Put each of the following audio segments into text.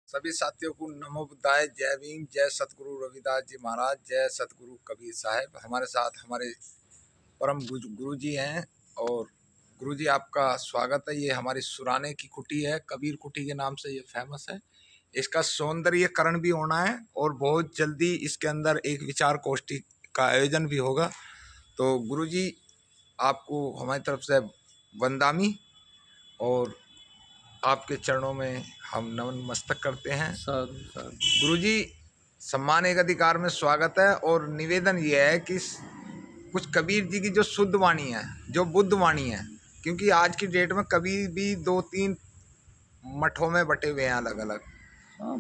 सभी साथियों को नमो बुद्धाय, जय भीम, जय सतगुरु रविदास जी महाराज, जय सतगुरु कबीर साहब। हमारे साथ हमारे परम गुरु जी हैं और गुरु जी आपका स्वागत है। ये हमारी सुराने की कुटी है, कबीर कुटी के नाम से ये फेमस है। इसका सौंदर्यकरण भी होना है और बहुत जल्दी इसके अंदर एक विचार गोष्ठी का आयोजन भी होगा। तो गुरु जी आपको हमारी तरफ से वंदामी और आपके चरणों में हम नमन मस्तक करते हैं। साधु साधु। गुरुजी, सम्मान एक अधिकार में स्वागत है और निवेदन ये है कि कुछ कबीर जी की जो शुद्ध वाणी है, जो बुद्ध वाणी है, क्योंकि आज की डेट में कबीर भी 2-3 मठों में बटे हुए हैं अलग अलग।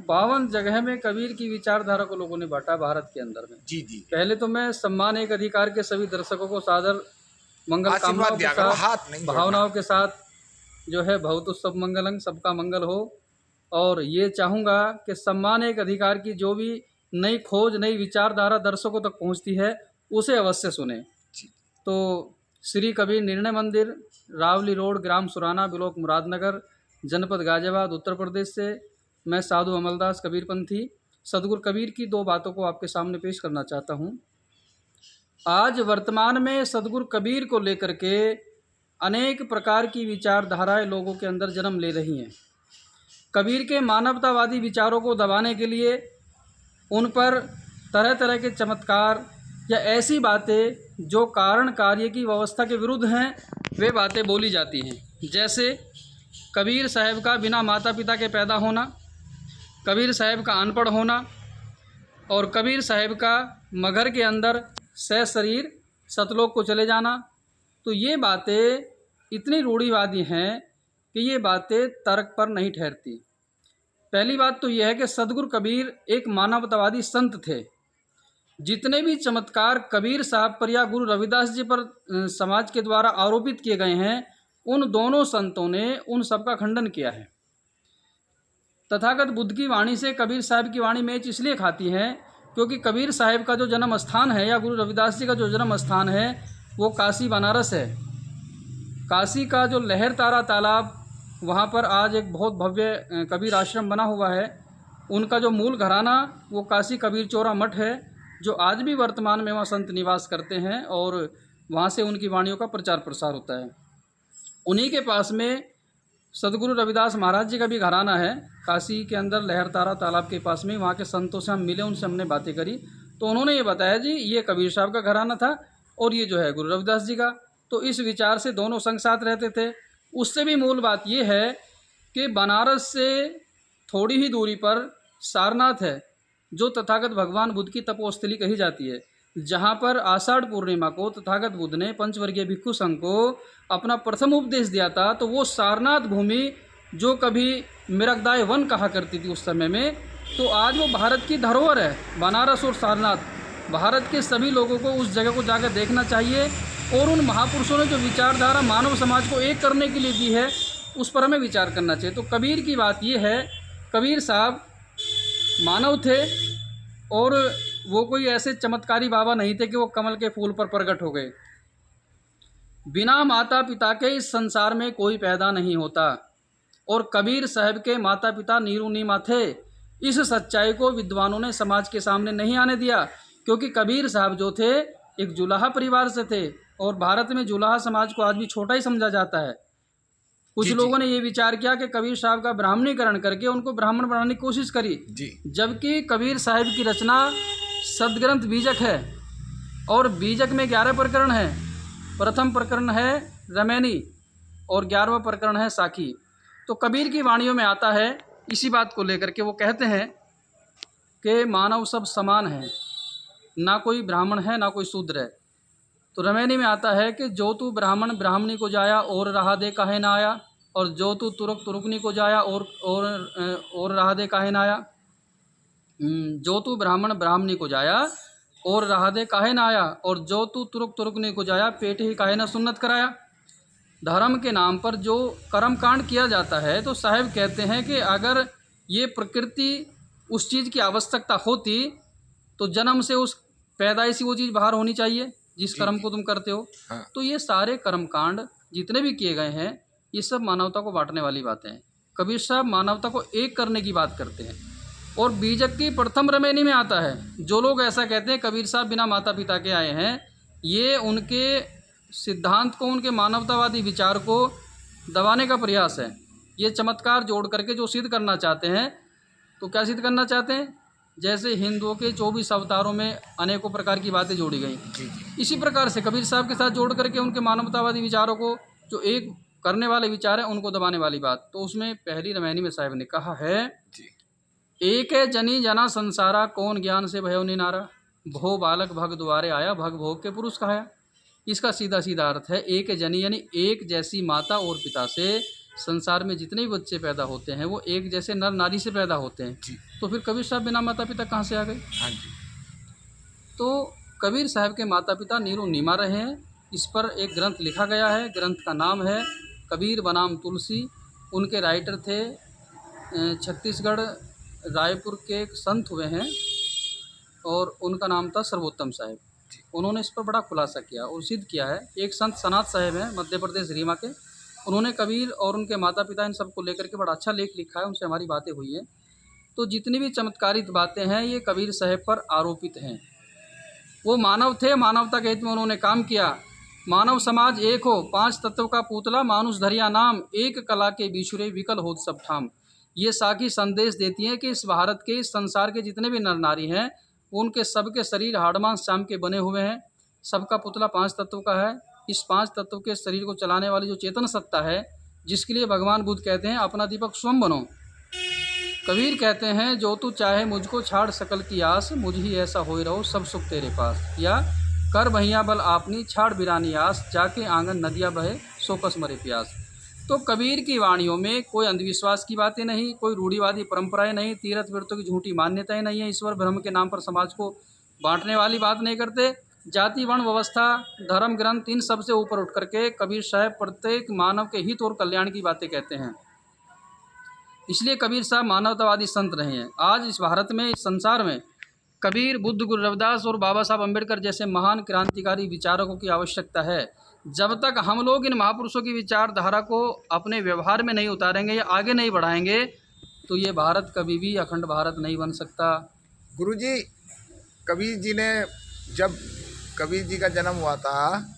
52 जगह में कबीर की विचारधारा को लोगों ने बांटा भारत के अंदर में। जी जी, पहले तो मैं सम्मान एक अधिकार के सभी दर्शकों को सादर मंगल कामनाओं के साथ, हाथ नहीं भावनाओं के साथ जो है भवतु सब मंगलंग, सबका मंगल हो। और ये चाहूँगा कि सम्मान एक अधिकार की जो भी नई खोज, नई विचारधारा दर्शकों तक पहुँचती है उसे अवश्य सुने। तो श्री कबीर निर्णय मंदिर, रावली रोड, ग्राम सुराना, ब्लॉक मुरादनगर, जनपद गाजियाबाद, उत्तर प्रदेश से मैं साधु अमलदास कबीरपंथी सदगुरु कबीर की 2 बातों को आपके सामने पेश करना चाहता हूँ। आज वर्तमान में सदगुरु कबीर को लेकर के अनेक प्रकार की विचारधाराएं लोगों के अंदर जन्म ले रही हैं। कबीर के मानवतावादी विचारों को दबाने के लिए उन पर तरह तरह के चमत्कार या ऐसी बातें जो कारण कार्य की व्यवस्था के विरुद्ध हैं, वे बातें बोली जाती हैं। जैसे कबीर साहब का बिना माता पिता के पैदा होना, कबीर साहब का अनपढ़ होना और कबीर साहब का मगर के अंदर शरीर सतलोक को चले जाना। तो ये बातें इतनी रूढ़िवादी हैं कि ये बातें तर्क पर नहीं ठहरती। पहली बात तो यह है कि सदगुरु कबीर एक मानवतावादी संत थे। जितने भी चमत्कार कबीर साहब पर या गुरु रविदास जी पर समाज के द्वारा आरोपित किए गए हैं, उन दोनों संतों ने उन सब का खंडन किया है। तथागत बुद्ध की वाणी से कबीर साहब की वाणी मैच इसलिए खाती है क्योंकि कबीर साहब का जो जन्म स्थान है या गुरु रविदास जी का जो जन्म स्थान है वो काशी बनारस है। काशी का जो लहर तारा तालाब, वहाँ पर आज एक बहुत भव्य कबीर आश्रम बना हुआ है। उनका जो मूल घराना वो काशी कबीर चौरा मठ है, जो आज भी वर्तमान में वहाँ संत निवास करते हैं और वहाँ से उनकी वाणियों का प्रचार प्रसार होता है। उन्हीं के पास में सदगुरु रविदास महाराज जी का भी घराना है, काशी के अंदर लहर तारा तालाब के पास में। वहाँ के संतों से हम मिले, उनसे हमने बातें करी, तो उन्होंने ये बताया जी ये कबीर साहब का घराना था और ये जो है गुरु रविदास जी का। तो इस विचार से दोनों संग साथ रहते थे। उससे भी मूल बात ये है कि बनारस से थोड़ी ही दूरी पर सारनाथ है, जो तथागत भगवान बुद्ध की तपोस्थली कही जाती है, जहाँ पर आषाढ़ पूर्णिमा को तथागत बुद्ध ने पंचवर्गीय भिक्षु संघ को अपना प्रथम उपदेश दिया था। तो वो सारनाथ भूमि जो कभी मृगदाय वन कहा करती थी उस समय में, तो आज वो भारत की धरोहर है। बनारस और सारनाथ भारत के सभी लोगों को उस जगह को जाकर देखना चाहिए और उन महापुरुषों ने जो विचारधारा मानव समाज को एक करने के लिए दी है उस पर हमें विचार करना चाहिए। तो कबीर की बात ये है, कबीर साहब मानव थे और वो कोई ऐसे चमत्कारी बाबा नहीं थे कि वो कमल के फूल पर प्रकट हो गए। बिना माता पिता के इस संसार में कोई पैदा नहीं होता और कबीर साहब के माता पिता नीरू नीमा थे। इस सच्चाई को विद्वानों ने समाज के सामने नहीं आने दिया, क्योंकि कबीर साहब जो थे एक जुलाहा परिवार से थे और भारत में जुलाहा समाज को आज भी छोटा ही समझा जाता है। कुछ लोगों ने ये विचार किया कि कबीर साहब का ब्राह्मणीकरण करके उनको ब्राह्मण बनाने की कोशिश करी, जबकि कबीर साहब की रचना सदग्रंथ बीजक है और बीजक में 11 प्रकरण है। प्रथम प्रकरण है रमैनी और 11वां प्रकरण है साखी। तो कबीर की वाणियों में आता है इसी बात को लेकर के, वो कहते हैं कि मानव सब समान है, ना कोई ब्राह्मण है ना कोई शूद्र है। तो रमैनी में आता है कि जो तू ब्राह्मण ब्राह्मणी को जाया और रहा दे काहे ना आया, और जो तू तुरुक तुरुकनी को जाया और रहा दे काहे ना आया। जो तू ब्राह्मण ब्राह्मणी को जाया और रहा दे काहे ना आया, और जो तू तुरुक तुरुकनी को जाया पेट ही काहे ना सुन्नत कराया। धर्म के नाम पर जो कर्मकांड किया जाता है, तो साहब कहते हैं कि अगर ये प्रकृति उस चीज़ की आवश्यकता होती तो जन्म से उस पैदाइशी वो चीज़ बाहर होनी चाहिए जिस कर्म को तुम करते हो। तो ये सारे कर्मकांड जितने भी किए गए हैं ये सब मानवता को बांटने वाली बातें हैं। कबीर साहब मानवता को एक करने की बात करते हैं। और बीजक की प्रथम रमैनी में आता है, जो लोग ऐसा कहते हैं कबीर साहब बिना माता पिता के आए हैं, ये उनके सिद्धांत को, उनके मानवतावादी विचार को दबाने का प्रयास है। ये चमत्कार जोड़ करके जो सिद्ध करना चाहते हैं, तो क्या सिद्ध करना चाहते हैं? जैसे हिंदुओं के 24 अवतारों में अनेकों प्रकार की बातें जोड़ी गई, इसी प्रकार से कबीर साहब के साथ जोड़ करके उनके मानवतावादी विचारों को, जो एक करने वाले विचार हैं, उनको दबाने वाली बात। तो उसमें पहली रमैनी में साहब ने कहा है, एक है जनी जना संसारा, कौन ज्ञान से भयो निनारा, भो बालक भग द्वारे आया, भग भोग के पुरुष कहाया। इसका सीधा सीधा अर्थ है, एक जनी यानी एक जैसी माता और पिता से संसार में जितने भी बच्चे पैदा होते हैं वो एक जैसे नर नारी से पैदा होते हैं। तो फिर कबीर साहब बिना माता पिता कहाँ से आ गए? हाँ जी। तो कबीर साहब के माता पिता नीरो नीमा रहे हैं। इस पर एक ग्रंथ लिखा गया है, ग्रंथ का नाम है कबीर बनाम तुलसी। उनके राइटर थे छत्तीसगढ़ रायपुर के एक संत हुए हैं और उनका नाम था सर्वोत्तम साहब। उन्होंने इस पर बड़ा खुलासा किया और सिद्ध किया है। एक संत सनात साहब हैं मध्य प्रदेश रीवा के, उन्होंने कबीर और उनके माता पिता इन सब को लेकर के बड़ा अच्छा लेख लिखा है, उनसे हमारी बातें हुई हैं। तो जितनी भी चमत्कारित बातें हैं ये कबीर साहब पर आरोपित हैं। वो मानव थे, मानवता के हित में उन्होंने काम किया। मानव समाज एक हो, 5 तत्व का पुतला, मानुष धरिया नाम, एक कला के बिछुरे विकल हो सब ठाम। ये साखी संदेश देती हैं कि इस भारत के, इस संसार के जितने भी नर नारी हैं, उनके सबके शरीर हाड़ मांस चाम के बने हुए हैं। सबका पुतला 5 तत्व का है। इस 5 तत्व के शरीर को चलाने वाली जो चेतन सत्ता है, जिसके लिए भगवान बुद्ध कहते हैं अपना दीपक स्वयं बनो। कबीर कहते हैं, जो तू चाहे मुझको छाड़ सकल की आस, मुझ ही ऐसा होए रहो सब सुख तेरे पास। या कर भैया बल आपनी छाड़ बिरानी आस, जाके आंगन नदिया बहे सो कस मरे प्यास। तो कबीर की वाणियों में कोई अंधविश्वास की बातें नहीं, कोई रूढ़िवादी परंपराएं नहीं, तीर्थ व्रतों की झूठी मान्यताएं नहीं है। ईश्वर ब्रह्म के नाम पर समाज को बांटने वाली बात नहीं करते। जाति वर्ण व्यवस्था धर्म ग्रंथ इन सब से ऊपर उठ करके कबीर साहब प्रत्येक मानव के हित और कल्याण की बातें कहते हैं। इसलिए कबीर साहब मानवतावादी संत रहे हैं। आज इस भारत में, इस संसार में कबीर, बुद्ध, गुरु रविदास और बाबा साहब अम्बेडकर जैसे महान क्रांतिकारी विचारकों की आवश्यकता है। जब तक हम लोग इन महापुरुषों की विचारधारा को अपने व्यवहार में नहीं उतारेंगे या आगे नहीं बढ़ाएंगे, तो ये भारत कभी भी अखंड भारत नहीं बन सकता। गुरुजी, कबीर जी ने, जब कबीर जी का जन्म हुआ था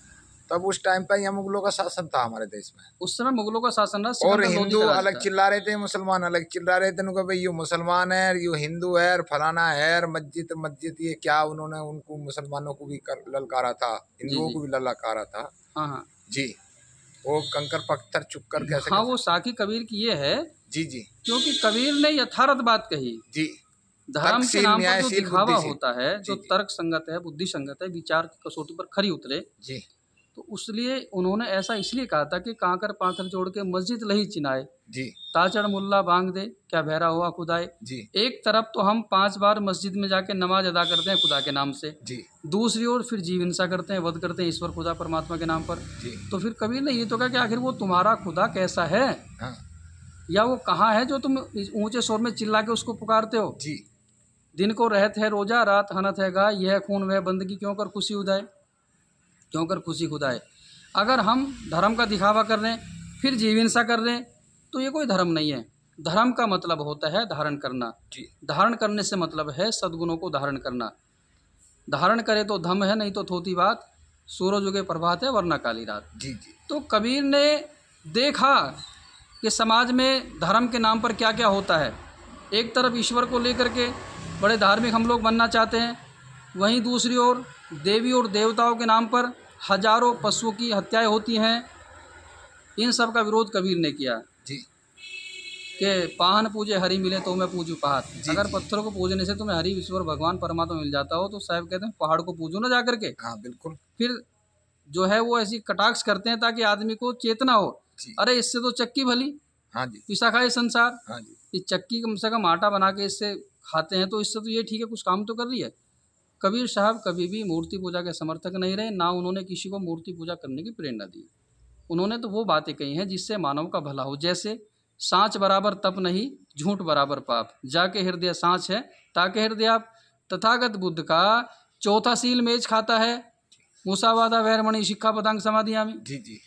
तब उस टाइम पर यहाँ मुगलों का शासन था हमारे देश में। उस समय मुगलों का शासन था, और हिंदू अलग चिल्ला रहे थे, मुसलमान अलग चिल्ला रहे थे। उनको भाई ये मुसलमान है, ये हिंदू है, फलाना है, मस्जिद ये क्या। उन्होंने उनको मुसलमानों को भी ललकारा था, हिंदुओं को भी ललकारा था। हाँ जी, वो कंकर पत्थर चुप कर कैसे। हाँ, वो साकी कबीर की ये है। जी, क्योंकि कबीर ने यथार्थ बात कही। जी, धर्म के नाम पर जो दिखावा होता है, जो तर्क संगत है, बुद्धि संगत है, विचार की कसौटी पर खरी उतरे जी, तो उसलिए उन्होंने ऐसा इसलिए कहा था कि कांकर पाथर जोड़ के मस्जिद लही चिनाए जी, ताचड़ मुल्ला बांग दे, क्या बहरा हुआ खुदाए जी। एक तरफ तो हम 5 बार मस्जिद में जाके नमाज अदा करते हैं खुदा के नाम से जी, दूसरी ओर फिर जीव हिंसा करते हैं, वध करते हैं ईश्वर खुदा परमात्मा के नाम पर जी। तो फिर कबीर ने ये तो कहा कि आखिर वो तुम्हारा खुदा कैसा है। हाँ। या वो कहाँ है जो तुम ऊंचे शोर में चिल्ला के उसको पुकारते हो। जी। दिन को रहत है रोजा, रात हनत है गाय, यह खून वह बंदगी, क्यों कर खुशी उदाए, क्यों कर खुशी खुदाए। अगर हम धर्म का दिखावा कर रहे हैं फिर जीव हिंसा कर रहे हैं तो ये कोई धर्म नहीं है। धर्म का मतलब होता है धारण करना। धारण करने से मतलब है सद्गुणों को धारण करना। धारण करे तो धम है, नहीं तो थोती बात, सूरज उगे प्रभात है वरना काली रात। जी, जी। तो कबीर ने देखा कि समाज में धर्म के नाम पर क्या क्या होता है। एक तरफ ईश्वर को लेकर के बड़े धार्मिक हम लोग बनना चाहते हैं, वहीं दूसरी ओर देवी और देवताओं के नाम पर हजारों पशुओं की हत्याएं होती हैं। इन सब का विरोध कबीर ने किया जी। कि पाहन पूजे हरि मिले तो मैं पूजू पहाड़। अगर पत्थरों को पूजने से तुम्हें हरि ईश्वर भगवान परमात्मा मिल जाता हो तो साहब कहते हैं पहाड़ को पूजो ना जा करके। हाँ, बिल्कुल। फिर जो है वो ऐसी कटाक्ष करते हैं ताकि आदमी को चेतना हो, अरे इससे तो चक्की भली। हाँ जी। पिसा खाए संसार। हाँ जी। इस चक्की कम से कम आटा बना के इससे खाते हैं तो इससे तो ये ठीक है, कुछ काम तो कर रही है। कबीर साहब कभी भी मूर्ति पूजा के समर्थक नहीं रहे, ना उन्होंने किसी को मूर्ति पूजा करने की प्रेरणा दी। उन्होंने तो वो बातें कही हैं जिससे मानव का भला हो। जैसे सांच बराबर तप नहीं, झूठ बराबर पाप, जाके हृदय सांच है ताके हृदय आप। तथागत बुद्ध का चौथा सील मेज खाता है, मुसावादा वैरमणि शिक्षा पदांग समाधियामी। जी, जी।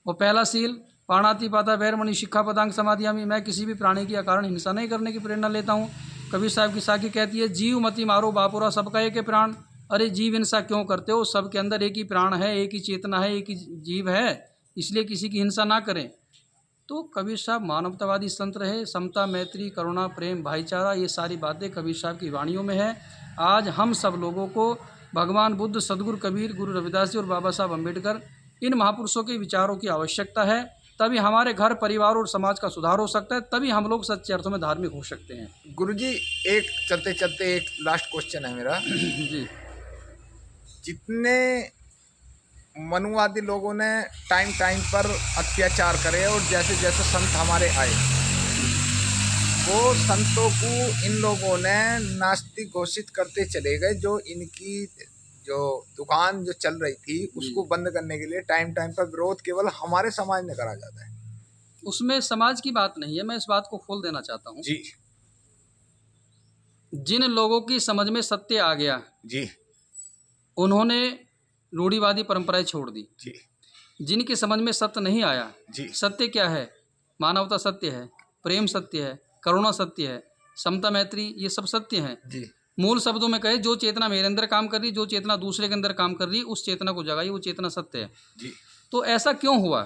और पहला सील पाणातिपाता वैरमणि शिक्षापदांग समाधियामि, मैं किसी भी प्राणी की अकारण हिंसा नहीं करने की प्रेरणा लेता हूँ। कबीर साहब की साखी कहती है, जीव मति मारो बापुरा सबका एक है प्राण। अरे जीव हिंसा क्यों करते हो, सबके अंदर एक ही प्राण है, एक ही चेतना है, एक ही जीव है, इसलिए किसी की हिंसा ना करें। तो कबीर साहब मानवतावादी संत रहे। समता, मैत्री, करुणा, प्रेम, भाईचारा, ये सारी बातें कबीर साहब की वाणियों में है। आज हम सब लोगों को भगवान बुद्ध, सदगुरु कबीर, गुरु रविदास जी और बाबा साहब अम्बेडकर, इन महापुरुषों के विचारों की आवश्यकता है। तभी हमारे घर, परिवार और समाज का सुधार हो सकता है, तभी हम लोग सच्चे अर्थों में धार्मिक हो सकते हैं। गुरुजी, एक चलते चलते एक लास्ट क्वेश्चन है मेरा। जी जितने मनुवादी लोगों ने टाइम टाइम पर अत्याचार करे और जैसे जैसे संत हमारे आए, वो संतों को इन लोगों ने नास्तिक घोषित करते चले गए। जो इनकी जो दुकान जो चल रही थी उसको बंद करने के लिए टाइम टाइम पर विरोध केवल हमारे समाज में करा जाता है। उसमें समाज की बात नहीं है, मैं इस बात को खोल देना चाहता हूँ। जी जिन लोगों की समझ में सत्य आ गया जी उन्होंने रूढ़िवादी परंपराएं छोड़ दी। जी जिनकी समझ में सत्य नहीं आया, जी सत्य क्या है, मानवता सत्य है, प्रेम सत्य है, करुणा सत्य है, समता मैत्री, ये सब सत्य हैं। जी मूल शब्दों में कहे, जो चेतना मेरे अंदर काम कर रही, जो चेतना दूसरे के अंदर काम कर रही, उस चेतना को जगाइए, वो चेतना सत्य है। जी तो ऐसा क्यों हुआ?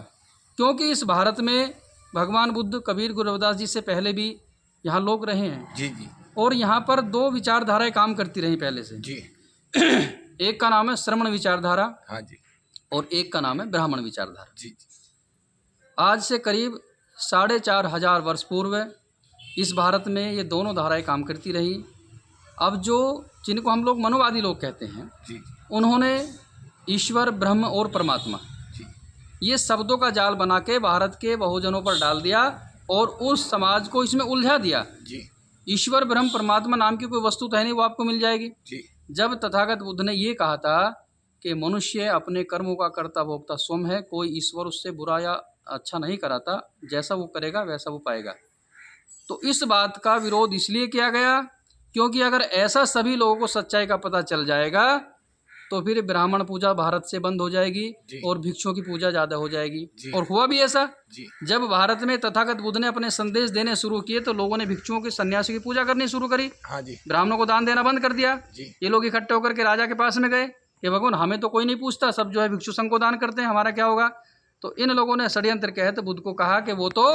क्योंकि इस भारत में भगवान बुद्ध, कबीर, गुरु रविदास जी से पहले भी यहाँ लोग रहे हैं, जी जी और यहाँ पर दो विचारधाराएं काम करती रही पहले से। जी एक का नाम है श्रमण विचारधारा हाँ जी और एक का नाम है ब्राह्मण विचारधारा। जी जी आज से करीब 4,500 वर्ष पूर्व इस भारत में ये दोनों धाराएं काम करती रही। अब जो जिनको हम लोग मनुवादी लोग कहते हैं, जी उन्होंने ईश्वर, ब्रह्म और परमात्मा, जी ये शब्दों का जाल बना के भारत के बहुजनों पर डाल दिया और उस समाज को इसमें उलझा दिया। जी ईश्वर, ब्रह्म, परमात्मा नाम की कोई वस्तु तो है नहीं, वो आपको मिल जाएगी। जी जब तथागत बुद्ध ने ये कहा था कि मनुष्य अपने कर्मों का कर्ता भोक्ता स्वयं है, कोई ईश्वर उससे बुरा या अच्छा नहीं कराता, जैसा वो करेगा वैसा वो पाएगा। तो इस बात का विरोध इसलिए किया गया क्योंकि अगर ऐसा सभी लोगों को सच्चाई का पता चल जाएगा तो फिर ब्राह्मण पूजा भारत से बंद हो जाएगी और भिक्षुओं की पूजा ज़्यादा हो जाएगी। और हुआ भी ऐसा। जी जब भारत में तथागत बुद्ध ने अपने संदेश देने शुरू किए तो लोगों ने भिक्षुओं की, सन्यासी की पूजा करनी शुरू करी, हाँ जी ब्राह्मणों को दान देना बंद कर दिया। जी ये लोग इकट्ठे होकर के राजा के पास में गए कि भगवान, हमें तो कोई नहीं पूछता, सब जो है भिक्षु संघ को दान करते हैं, हमारा क्या होगा? तो इन लोगों ने षड्यंत्र कहे तो बुद्ध को कहा कि वो तो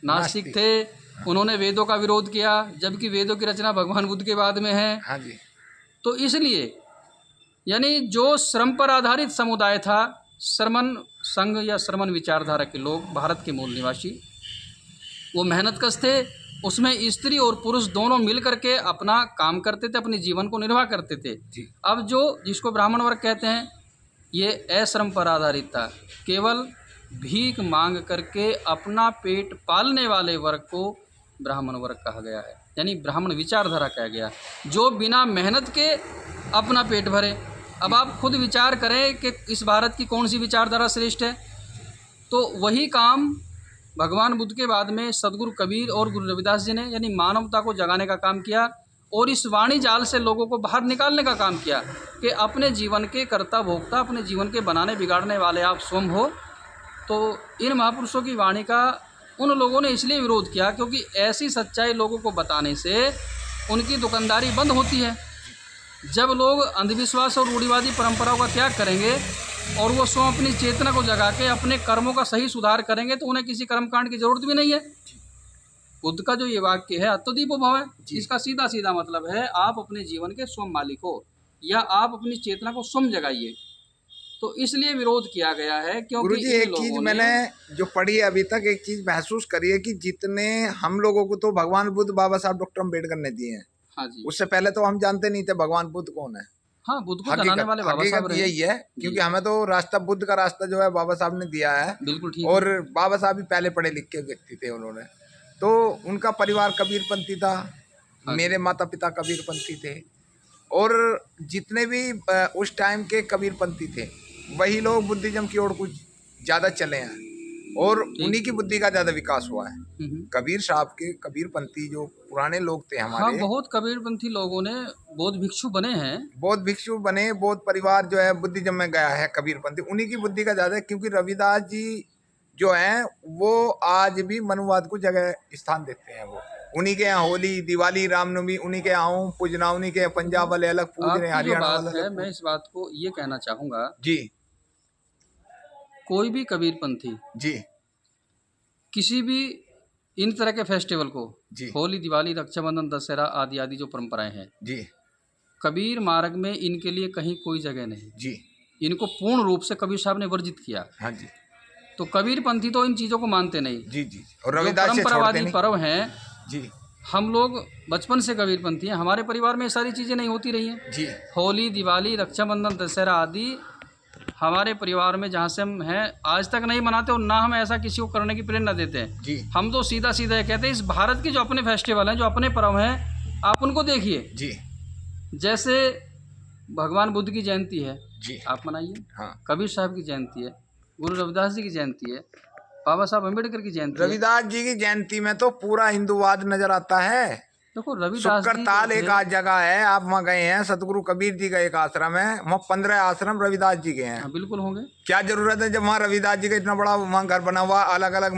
नास्तिक थे, उन्होंने वेदों का विरोध किया, जबकि वेदों की रचना भगवान बुद्ध के बाद में है। हाँ जी तो इसलिए यानी जो श्रम पर आधारित समुदाय था, श्रमण संघ या श्रमण विचारधारा के लोग, भारत के मूल निवासी, वो मेहनतकश थे। उसमें स्त्री और पुरुष दोनों मिल करके अपना काम करते थे, अपने जीवन को निर्वाह करते थे। जी अब जो जिसको ब्राह्मण वर्ग कहते हैं, ये अश्रम पर आधारित था। केवल भीख मांग करके अपना पेट पालने वाले वर्ग को ब्राह्मण वर्ग कहा गया है, यानी ब्राह्मण विचारधारा कहा गया, जो बिना मेहनत के अपना पेट भरे। अब आप खुद विचार करें कि इस भारत की कौन सी विचारधारा श्रेष्ठ है। तो वही काम भगवान बुद्ध के बाद में सदगुरु कबीर और गुरु रविदास जी ने, यानी मानवता को जगाने का काम किया और इस वाणी जाल से लोगों को बाहर निकालने का काम किया कि अपने जीवन के कर्ता भोक्ता, अपने जीवन के बनाने बिगाड़ने वाले आप स्वयं हो। तो इन महापुरुषों की वाणी का उन लोगों ने इसलिए विरोध किया क्योंकि ऐसी सच्चाई लोगों को बताने से उनकी दुकानदारी बंद होती है। जब लोग अंधविश्वास और रूढ़िवादी परंपराओं का त्याग करेंगे और वो स्वयं अपनी चेतना को जगा के अपने कर्मों का सही सुधार करेंगे तो उन्हें किसी कर्मकांड की जरूरत भी नहीं है। बुद्ध का जो ये वाक्य है, अत्तदीपो भव, इसका सीधा सीधा मतलब है आप अपने जीवन के स्वयं मालिक हो या आप अपनी चेतना को स्वयं जगाइए। तो इसलिए विरोध किया गया है क्योंकि गुरुजी, एक चीज मैंने जो पढ़ी है अभी तक, एक चीज महसूस करी है कि जितने हम लोगों को तो भगवान बुद्ध, बाबा साहब डॉक्टर अम्बेडकर ने दिए हैं। हाँ जी, उससे पहले तो हम जानते नहीं थे भगवान बुद्ध कौन है। हाँ, बुद्ध को बनाने वाले बाबा साहब हकीकत यही है, क्योंकि हमें तो रास्ता, बुद्ध का रास्ता जो है बाबा साहब ने दिया है। बिल्कुल ठीक। और बाबा साहब भी पहले पढ़े लिखे व्यक्ति थे। उन्होंने तो उनका परिवार कबीरपंथी था, मेरे माता पिता कबीरपंथी थे, और जितने भी उस टाइम के कबीरपंथी थे वही लोग बुद्धिज्म की ओर कुछ ज़्यादा चले हैं और उन्हीं की बुद्धि का ज़्यादा विकास हुआ है। कबीर साहब के कबीरपंथी जो पुराने लोग थे हमारे, हाँ, बहुत कबीरपंथी लोगों ने बौद्ध भिक्षु बने हैं, बौद्ध भिक्षु बने, बौद्ध परिवार जो है बुद्धिज्म में गया है कबीरपंथी, उन्हीं की बुद्धि का ज़्यादा है। क्योंकि रविदास जी जो हैं वो आज भी मनुवाद को जगह स्थान देते हैं। वो उन्हीं के यहाँ होली, दिवाली, रामनवमी उन्हीं के यहाँ पूजना, उन्हीं के पंजाब वाले अलग पूज रहे हैं, आपकी जो हरियाणा बात वाले है, अलग मैं इस बात को ये कहना चाहूँगा, जी कोई भी कबीरपंथी जी किसी भी इन तरह के फेस्टिवल को, जी होली, दिवाली, रक्षाबंधन, दशहरा आदि आदि जो परंपराएं हैं, जी कबीर मार्ग में इनके लिए कहीं कोई जगह नहीं। जी इनको पूर्ण रूप से कबीर साहब ने वर्जित किया। हाँ जी तो कबीरपंथी तो इन चीज़ों को मानते नहीं। जी जी और जो रविदास से छोड़ते परंपरावादी नहीं पर्व हैं, जी हम लोग बचपन से कबीरपंथी हैं। हमारे परिवार में ये सारी चीज़ें नहीं होती रही हैं। जी होली, दिवाली, रक्षाबंधन, दशहरा आदि हमारे परिवार में जहाँ से हम हैं आज तक नहीं मनाते, और ना हम ऐसा किसी को करने की प्रेरणा देते हैं। जी हम तो सीधा सीधा ये कहते हैं, इस भारत के जो अपने फेस्टिवल हैं, जो अपने पर्व हैं, आप उनको देखिए। जी जैसे भगवान बुद्ध की जयंती है, जी आप मनाइए। हाँ कबीर साहब की जयंती है, गुरु रविदास जी की जयंती है, बाबा साहब अम्बेडकर की जयंती है। रविदास जी की जयंती में तो पूरा हिंदूवाद नजर आता है। देखो रविदास जी शुक्रताल जो एक थे, आज जगह है, आप वहाँ गए हैं, सतगुरु कबीर जी का एक आश्रम है, वहाँ 15 आश्रम रविदास जी के हैं। हाँ, बिल्कुल होंगे। क्या जरूरत है जब वहाँ रविदास जी का इतना बड़ा वहाँ घर बना हुआ, अलग अलग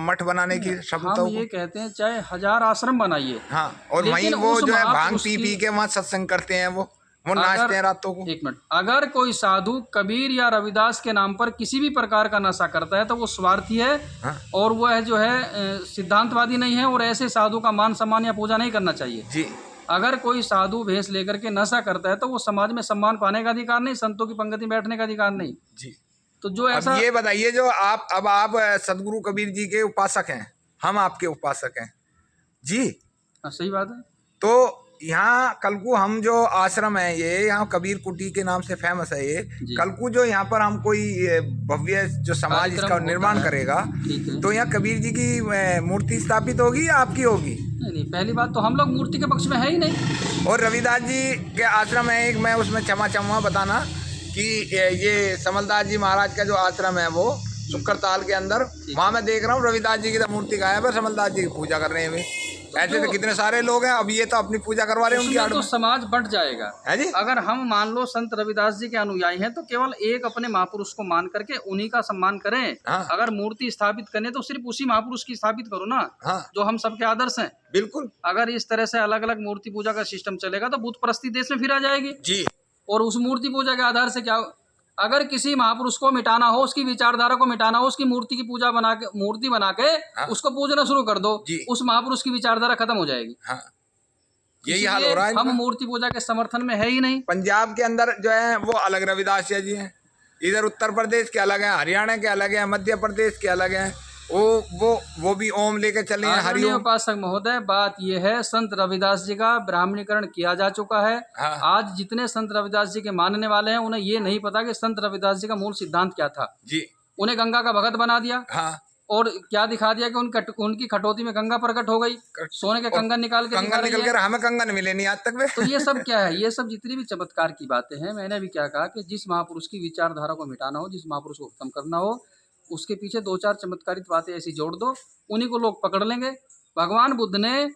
मठ बनाने की हम क्षमता ये कहते हैं चाहे 1000 आश्रम बनाइए, हाँ, और लेकिन वहीं वो उस जो है भांग महापुरुष पी की- के वहाँ सत्संग करते हैं, वो नाचते हैं रातों को। एक मिनट, अगर कोई साधु कबीर या रविदास के नाम पर किसी भी प्रकार का नशा करता है तो वो स्वार्थी है, हाँ और वह जो है सिद्धांतवादी नहीं है, और ऐसे साधु का मान सम्मान या पूजा नहीं करना चाहिए। जी अगर कोई साधु भेष लेकर के नशा करता है तो वो समाज में सम्मान पाने का अधिकार नहीं, संतों की पंक्ति में बैठने का अधिकार नहीं। जी तो जो अब ऐसा ये बताइए, जो आप सदगुरु कबीर जी के उपासक हैं, हम आपके उपासक हैं जी। हाँ, सही बात है। तो यहाँ कलकू हम जो आश्रम है, ये यहाँ कबीर कुटी के नाम से फेमस है ये जी। कलकू, जो यहाँ पर हम कोई भव्य जो समाज कार्यक्रम इसका होता निर्माण है। करेगा, ठीक है। तो यहाँ कबीर जी की मूर्ति स्थापित होगी या आपकी होगी? नहीं, पहली बात तो हम लोग मूर्ति के पक्ष में है ही नहीं। और रविदास जी के आश्रम है एक, मैं उसमें क्षमा चाहूँगा बताना कि ये समलदास जी महाराज का जो आश्रम है वो शुक्रताल के अंदर, वहाँ मैं देख रहा हूँ रविदास जी की तो मूर्ति गायब है, समलदास जी की पूजा कर रहे हैं। ऐसे तो कितने सारे लोग हैं, अब ये तो अपनी पूजा करवा रहे हैं उनकी आड़ तो में। समाज बंट जाएगा है जी अगर हम मान लो संत रविदास जी के अनुयायी हैं तो केवल एक अपने महापुरुष को मान करके उन्हीं का सम्मान करें। हाँ। अगर मूर्ति स्थापित करने तो सिर्फ उसी महापुरुष की स्थापित करो ना, हाँ जो हम सबके आदर्श हैं। बिल्कुल अगर इस तरह से अलग अलग मूर्ति पूजा का सिस्टम चलेगा तो बुत परस्ती देश में फिर आ जाएगी। जी और उस मूर्ति पूजा के आधार से क्या, अगर किसी महापुरुष को मिटाना हो, उसकी विचारधारा को मिटाना हो, उसकी मूर्ति की पूजा बना के, मूर्ति बना के हाँ। उसको पूजना शुरू कर दो, जी। उस महापुरुष की विचारधारा खत्म हो जाएगी। हाँ यही हाल हो रहा है हम इनका। मूर्ति पूजा के समर्थन में है ही नहीं। पंजाब के अंदर जो है वो अलग रविदास जी हैं, इधर उत्तर प्रदेश के अलग हैं, हरियाणा के अलग हैं, मध्य प्रदेश के अलग हैं। वो भी ओम लेके चले हैं, आदरणीय हरिओम। उपासक महोदय, बात यह है संत रविदास जी का ब्राह्मणीकरण किया जा चुका है। हाँ। आज जितने संत रविदास जी के मानने वाले हैं उन्हें ये नहीं पता कि संत रविदास जी का मूल सिद्धांत क्या था। जी उन्हें गंगा का भगत बना दिया, हाँ और क्या दिखा दिया कि उनकी खटौती में गंगा प्रकट हो गई, सोने के कंगन निकाल के दिखा कंगन रही निकल है। कर हमें कंगन मिले नहीं आज तक में। तो ये सब क्या है? ये सब जितनी भी चमत्कार की बातें हैं, मैंने भी क्या कहा कि जिस महापुरुष की विचारधारा को मिटाना हो, जिस महापुरुष को खत्म करना हो, उसके पीछे दो चार चमत्कारित बातें ऐसी जोड़ दो, उन्हीं को लोग पकड़ लेंगे। भगवान बुद्ध ने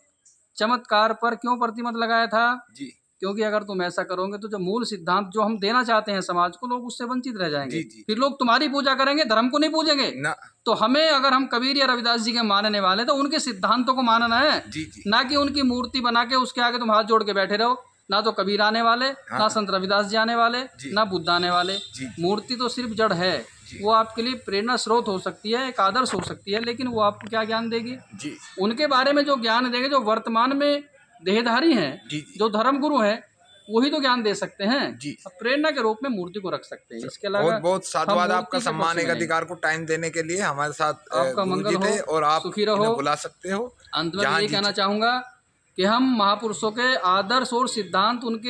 चमत्कार पर क्यों प्रतिबंध लगाया था? जी क्योंकि अगर तुम ऐसा करोगे तो जो मूल सिद्धांत जो हम देना चाहते हैं समाज को, लोग उससे वंचित रह जाएंगे। जी, जी। फिर लोग तुम्हारी पूजा करेंगे, धर्म को नहीं पूजेंगे। ना तो हमें, अगर हम कबीर या रविदास जी के मानने वाले तो उनके सिद्धांतों को मानना है, जी जी ना कि उनकी मूर्ति बना के उसके आगे तुम हाथ जोड़ के बैठे रहो। ना तो कबीर आने वाले, हाँ। ना संत रविदास जी आने वाले, जी। ना बुद्ध आने वाले। जी। मूर्ति तो सिर्फ जड़ है, वो आपके लिए प्रेरणा स्रोत हो सकती है, एक आदर्श हो सकती है, लेकिन वो आपको क्या ज्ञान देगी? जी उनके बारे में जो ज्ञान देंगे, जो वर्तमान में देहधारी हैं, जी जो धर्म गुरु हैं, वही तो ज्ञान दे सकते हैं। जी। अब प्रेरणा के रूप में मूर्ति को रख सकते हैं। इसके अलावा बहुत बहुत हम साधुवाद मूर्ति आपका, के सम्मान पक्ष एक में नहीं। अधिकार को टाइम देने के लिए हमारे साथ आपका गुरुजी मंगल थे, हो, और आप सुखी रहो। इन्हें बुला सकते हो। अंत में जहाँ ये जी कहना चाहूँगा कि हम महापुरुषों के आदर्श और सिद्धांत, उनके